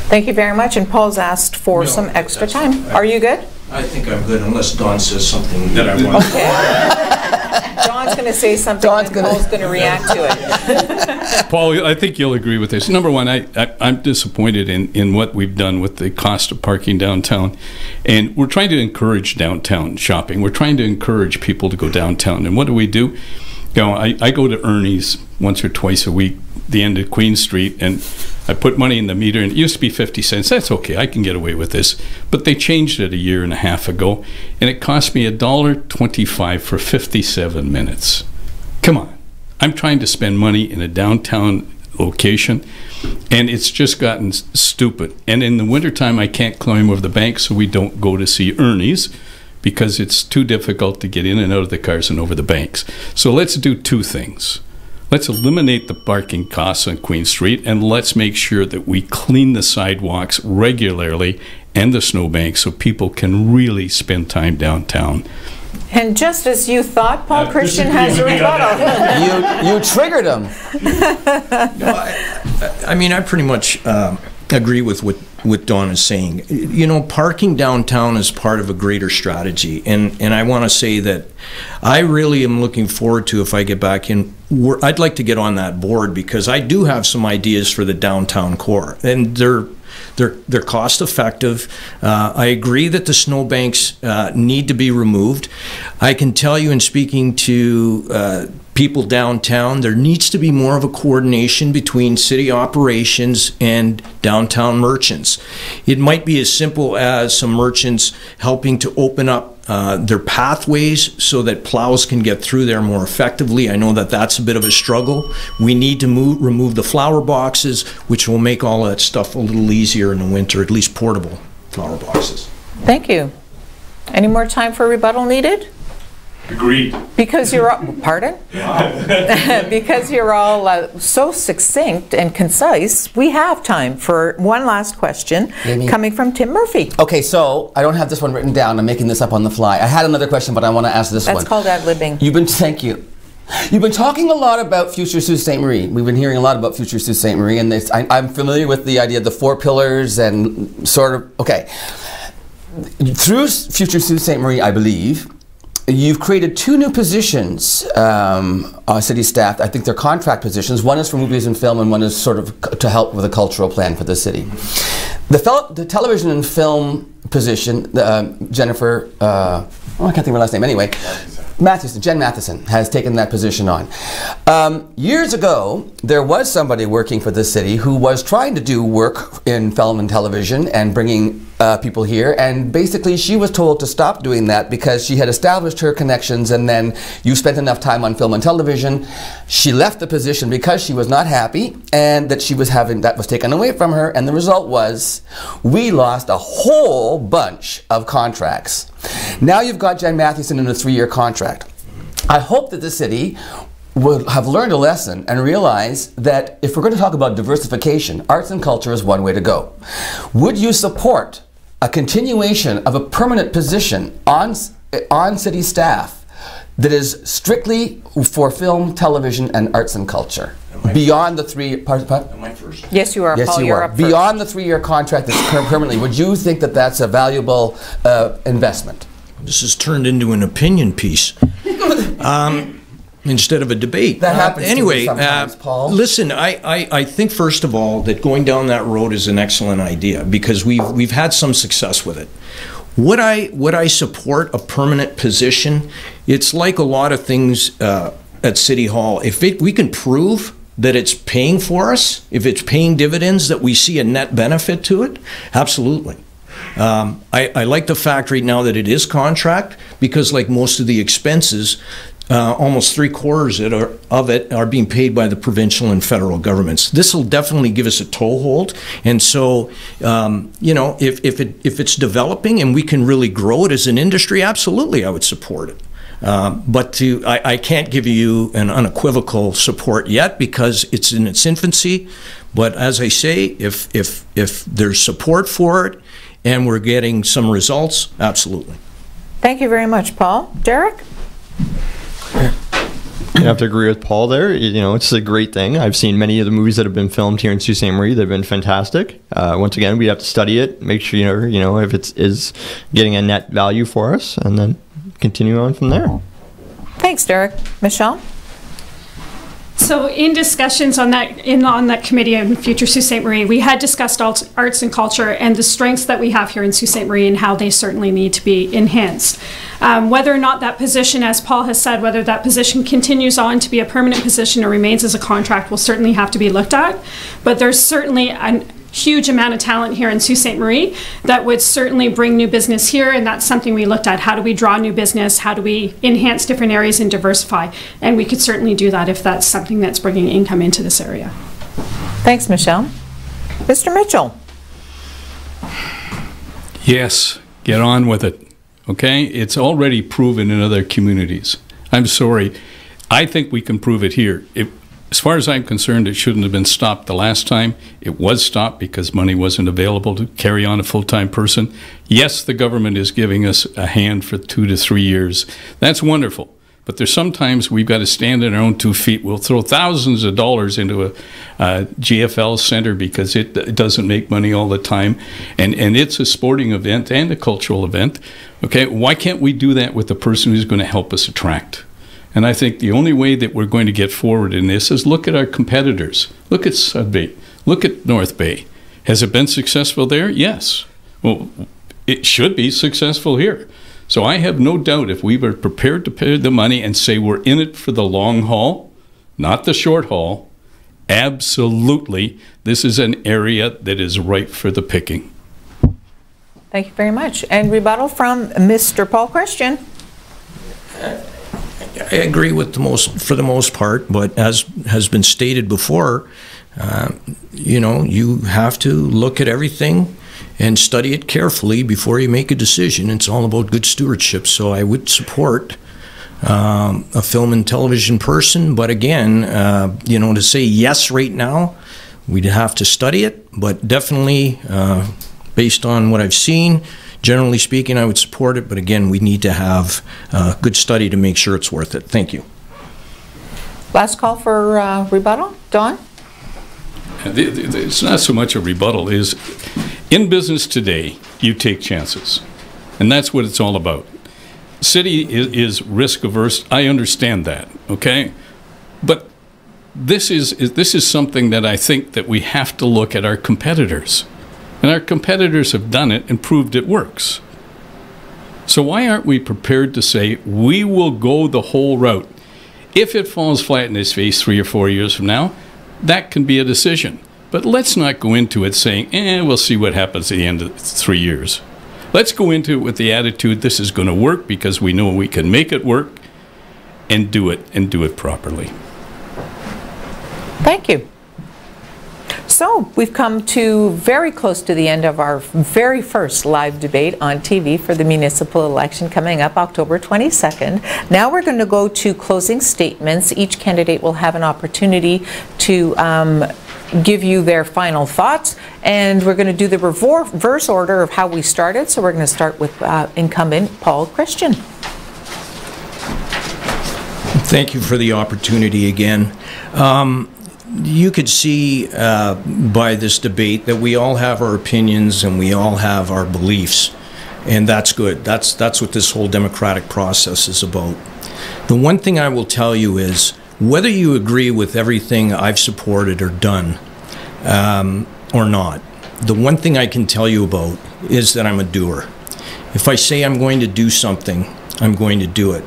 Thank you very much. And Paul's asked for some extra time. Are you good? I think I'm good, unless Don says something that I want. Okay. Don's going to say something and Paul's going to react to it. Paul, I think you'll agree with this. Number one, I'm disappointed in what we've done with the cost of parking downtown. And we're trying to encourage downtown shopping. We're trying to encourage people to go downtown. And what do? You know, I go to Ernie's once or twice a week the end of Queen Street, and I put money in the meter, and it used to be 50 cents. That's okay, I can get away with this. But they changed it a year and a half ago, and it cost me $1.25 for 57 minutes. Come on. I'm trying to spend money in a downtown location, and it's just gotten stupid. And in the wintertime, I can't climb over the bank, so we don't go to see Ernie's, because it's too difficult to get in and out of the cars and over the banks. So let's do two things. Let's eliminate the parking costs on Queen Street, and let's make sure that we clean the sidewalks regularly and the snowbanks so people can really spend time downtown. And just as you thought, Paul Christian has a rebuttal. You triggered him. No, I mean, I pretty much agree with what Dawn is saying. You know, parking downtown is part of a greater strategy, and I want to say that I really am looking forward to, if I get back in, I'd like to get on that board, because I do have some ideas for the downtown core, and they're cost effective. I agree that the snowbanks need to be removed. I can tell you, in speaking to people downtown, there needs to be more of a coordination between city operations and downtown merchants. It might be as simple as some merchants helping to open up their pathways so that plows can get through there more effectively. I know that that's a bit of a struggle. We need to remove the flower boxes, which will make all that stuff a little easier in the winter, at least portable flower boxes. Thank you. Any more time for rebuttal needed? Agreed. Because you're all, pardon? Because you're all so succinct and concise, we have time for one last question coming from Tim Murphy. Okay, so I don't have this one written down. I'm making this up on the fly. I had another question, but I want to ask this one. That's called ad-libbing. Thank you. You've been talking a lot about Future Sault Ste. Marie. We've been hearing a lot about Future Sault Ste. Marie, and I'm familiar with the idea of the 4 pillars and sort of, okay. Through Future Sault Ste. Marie, I believe, you've created 2 new positions on city staff. I think they're contract positions. One is for movies and film, and one is sort of to help with a cultural plan for the city. The television and film position, Jennifer, I can't think of her last name anyway. Jen Matheson has taken that position on. Years ago, there was somebody working for the city who was trying to do work in film and television and bringing people here, and basically she was told to stop doing that because she had established her connections, and then you spent enough time on film and television. She left the position because she was not happy, and that that was taken away from her, and the result was we lost a whole bunch of contracts. Now you've got Jen Matheson in a 3-year contract. I hope that the city will have learned a lesson and realize that if we're going to talk about diversification, arts and culture is one way to go. Would you support a continuation of a permanent position on city staff that is strictly for film, television, and arts and culture? Beyond the 3 year... Am I first? Yes, you are, yes, Paul. You're up beyond the 3-year contract that's permanently, would you think that that's a valuable investment? This has turned into an opinion piece instead of a debate. That happens anyway, to me sometimes, Paul. Listen, I think, first of all, that going down that road is an excellent idea, because we've had some success with it. Would I support a permanent position? It's like a lot of things at City Hall. If we can prove that it's paying for us, if it's paying dividends, that we see a net benefit to it, absolutely. I like the fact right now that it is contract, because like most of the expenses, almost 3/4 of it are being paid by the provincial and federal governments. This will definitely give us a toehold, and so you know, if it's developing and we can really grow it as an industry, absolutely, I would support it. But I can't give you an unequivocal support yet, because it's in its infancy. But as I say, if there's support for it and we're getting some results, absolutely. Thank you very much, Paul. Derek? I have to agree with Paul there. You know, it's a great thing. I've seen many of the movies that have been filmed here in Sault Ste. Marie. They've been fantastic. Once again, we have to study it, make sure you know if it is getting a net value for us, and then continue on from there. Thanks, Derek. Michelle? So in discussions on that committee on Future Sault Ste. Marie, we had discussed arts and culture and the strengths that we have here in Sault Ste. Marie and how they certainly need to be enhanced. Whether or not that position, as Paul has said, whether that position continues on to be a permanent position or remains as a contract will certainly have to be looked at. But there's certainly a huge amount of talent here in Sault Ste. Marie that would certainly bring new business here, and that's something we looked at. How do we draw new business? How do we enhance different areas and diversify? And we could certainly do that if that's something that's bringing income into this area. Thanks, Michelle. Mr. Mitchell. Yes, get on with it, okay? It's already proven in other communities. I'm sorry. I think we can prove it here. As far as I'm concerned, it shouldn't have been stopped the last time. It was stopped because money wasn't available to carry on a full-time person. Yes, the government is giving us a hand for 2 to 3 years. That's wonderful. But there's sometimes we've got to stand on our own 2 feet. We'll throw thousands of dollars into a GFL center because it doesn't make money all the time. And it's a sporting event and a cultural event. Okay, why can't we do that with the person who's going to help us attract? And I think the only way that we're going to get forward in this is look at our competitors. Look at Sudbury. Look at North Bay. Has it been successful there? Yes. Well, it should be successful here. So I have no doubt if we were prepared to pay the money and say we're in it for the long haul, not the short haul, absolutely, this is an area that is ripe for the picking. Thank you very much. And rebuttal from Mr. Paul Christian. I agree with for the most part, but as has been stated before, you know, you have to look at everything and study it carefully before you make a decision. It's all about good stewardship. So I would support a film and television person, but again, you know, to say yes right now, we'd have to study it, but definitely based on what I've seen, generally speaking, I would support it, but again, we need to have good study to make sure it's worth it. Thank you. Last call for rebuttal. Don? It's not so much a rebuttal. Is in business today, you take chances, and that's what it's all about. City is risk averse. I understand that, okay? But this is something that I think that we have to look at our competitors. And our competitors have done it and proved it works. So why aren't we prepared to say, we will go the whole route? If it falls flat in its face 3 or 4 years from now, that can be a decision. But let's not go into it saying, we'll see what happens at the end of 3 years. Let's go into it with the attitude, this is going to work because we know we can make it work, and do it properly. Thank you. So we've come to very close to the end of our very first live debate on TV for the municipal election coming up October 22nd. Now we're going to go to closing statements. Each candidate will have an opportunity to give you their final thoughts, and we're going to do the reverse order of how we started. So we're going to start with incumbent Paul Christian. Thank you for the opportunity again. You could see by this debate that we all have our opinions and we all have our beliefs, and that's good. That's what this whole democratic process is about. The one thing I will tell you is, whether you agree with everything I've supported or done or not, the one thing I can tell you about is that I'm a doer. If I say I'm going to do something, I'm going to do it.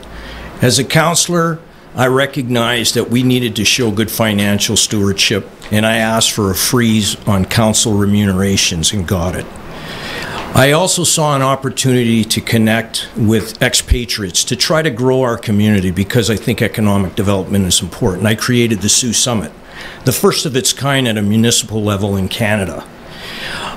As a councillor, I recognized that we needed to show good financial stewardship, and I asked for a freeze on council remunerations and got it. I also saw an opportunity to connect with expatriates to try to grow our community, because I think economic development is important. I created the Sioux Summit, the first of its kind at a municipal level in Canada.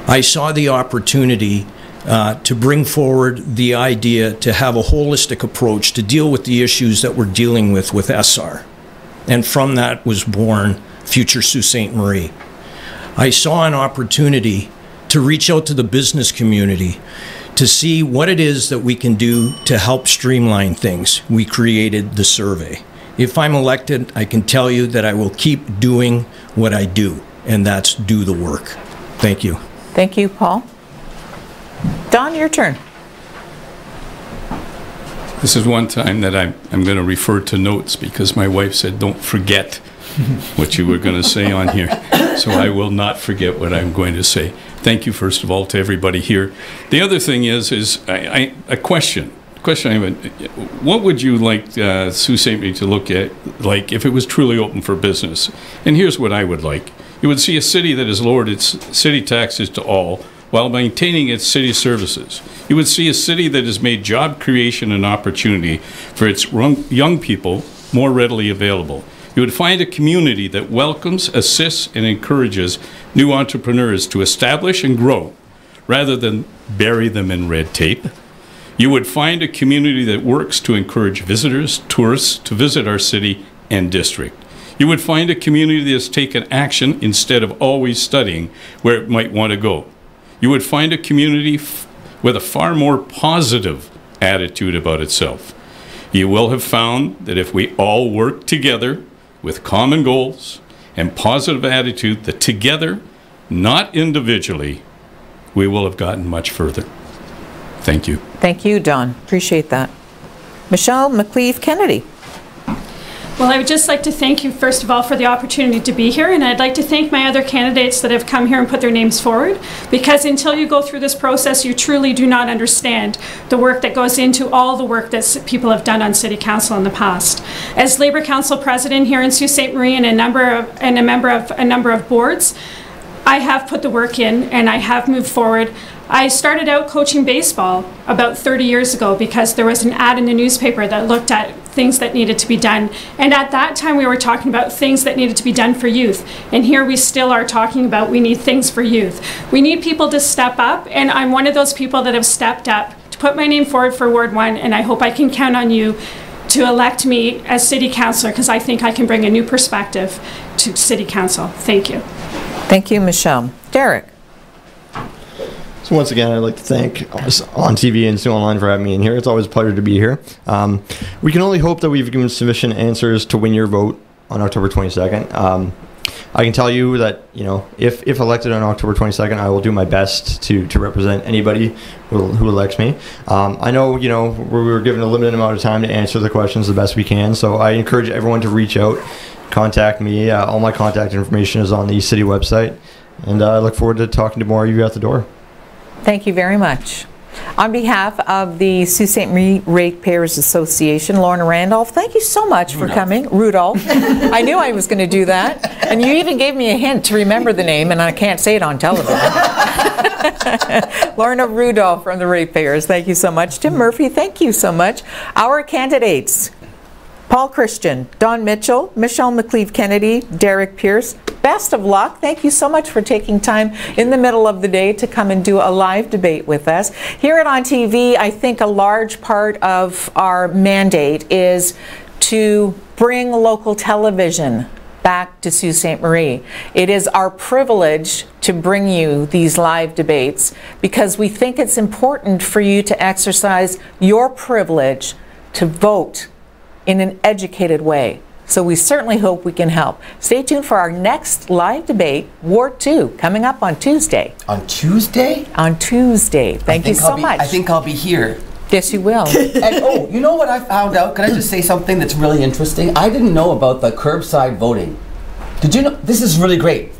I saw the opportunity to bring forward the idea to have a holistic approach to deal with the issues that we're dealing with SR. And from that was born Future Sault Ste. Marie. I saw an opportunity to reach out to the business community to see what it is that we can do to help streamline things. We created the survey. If I'm elected, I can tell you that I will keep doing what I do, and that's do the work. Thank you. Thank you, Paul. Don, your turn. This is one time that I'm going to refer to notes, because my wife said, don't forget what you were going to say on here. So I will not forget what I'm going to say. Thank you, first of all, to everybody here. The other thing is a question. question I have, what would you like Sault Ste. Marie to look at, like, if it was truly open for business? And here's what I would like. You would see a city that has lowered its city taxes to all while maintaining its city services. You would see a city that has made job creation and opportunity for its young people more readily available. You would find a community that welcomes, assists, and encourages new entrepreneurs to establish and grow, rather than bury them in red tape. You would find a community that works to encourage visitors, tourists, to visit our city and district. You would find a community that has taken action instead of always studying where it might want to go. You would find a community with a far more positive attitude about itself. You will have found that if we all work together with common goals and positive attitude, that together, not individually, we will have gotten much further. Thank you. Thank you, Don. Appreciate that. Michelle McCleave-Kennedy. Well, I would just like to thank you, first of all, for the opportunity to be here, and I'd like to thank my other candidates that have come here and put their names forward, because until you go through this process, you truly do not understand the work that goes into all the work that people have done on City Council in the past. As Labour Council President here in Sault Ste. Marie and a member of a number of boards, I have put the work in and I have moved forward. I started out coaching baseball about 30 years ago because there was an ad in the newspaper that looked at things that needed to be done. And at that time we were talking about things that needed to be done for youth. And here we still are talking about we need things for youth. We need people to step up, and I'm one of those people that have stepped up to put my name forward for Ward 1, and I hope I can count on you to elect me as City Councillor, because I think I can bring a new perspective to City Council. Thank you. Thank you, Michelle. Derek. So once again, I'd like to thank ONNtv and Sault Online for having me in here. It's always a pleasure to be here. We can only hope that we've given sufficient answers to win your vote on October 22nd. I can tell you that, you know, if elected on October 22nd, I will do my best to represent anybody who elects me. I know, you know, we were given a limited amount of time to answer the questions the best we can, so I encourage everyone to reach out, contact me. All my contact information is on the city website, and I look forward to talking to more of you at the door. Thank you very much. On behalf of the Sault Ste. Marie Ratepayers Association, Lorna Randolph, thank you so much for coming. Rudolph. I knew I was going to do that. And you even gave me a hint to remember the name, and I can't say it on television. Lorna Rudolph from the Ratepayers, thank you so much. Tim Murphy, thank you so much. Our candidates: Paul Christian, Don Mitchell, Michelle McCleave-Kennedy, Derek Pierce. Best of luck. Thank you so much for taking time in the middle of the day to come and do a live debate with us. Here at ONNtv, I think a large part of our mandate is to bring local television back to Sault Ste. Marie. It is our privilege to bring you these live debates because we think it's important for you to exercise your privilege to vote in an educated way. So we certainly hope we can help. Stay tuned for our next live debate, Ward 2, coming up on Tuesday. On Tuesday? On Tuesday. Thank you so much. I think I'll be here. Yes, you will. And oh, you know what I found out? Can I just say something that's really interesting? I didn't know about the curbside voting. Did you know? This is really great.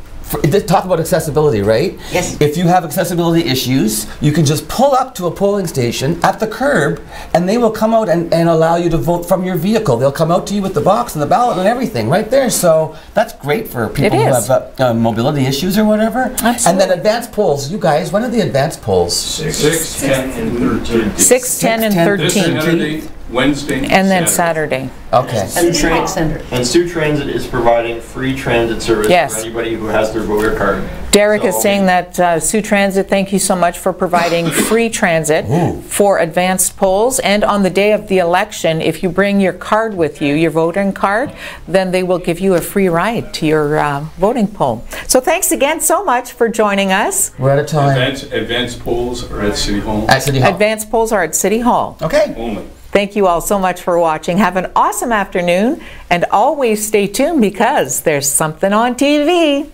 Talk about accessibility, right? Yes. If you have accessibility issues, you can just pull up to a polling station at the curb, and they will come out and allow you to vote from your vehicle. They'll come out to you with the box and the ballot and everything right there. So that's great for people who have mobility issues or whatever. Absolutely. And then advanced polls. You guys, when are the advanced polls? 6, 10, and 13. 6, 10, and 13. This Saturday, Wednesday, and then Saturday. Okay. And the Civic Center. And Sault Transit is providing free transit service for anybody who has their voter card. Derek is saying that Sault Transit, thank you so much for providing free transit for advanced polls. And on the day of the election, if you bring your card with you, your voting card, then they will give you a free ride to your voting poll. So thanks again so much for joining us. We're out of time. Advanced polls are at City Hall. At City Hall. Advanced polls are at City Hall. Okay. Only. Thank you all so much for watching. Have an awesome afternoon, and always stay tuned because there's something on TV.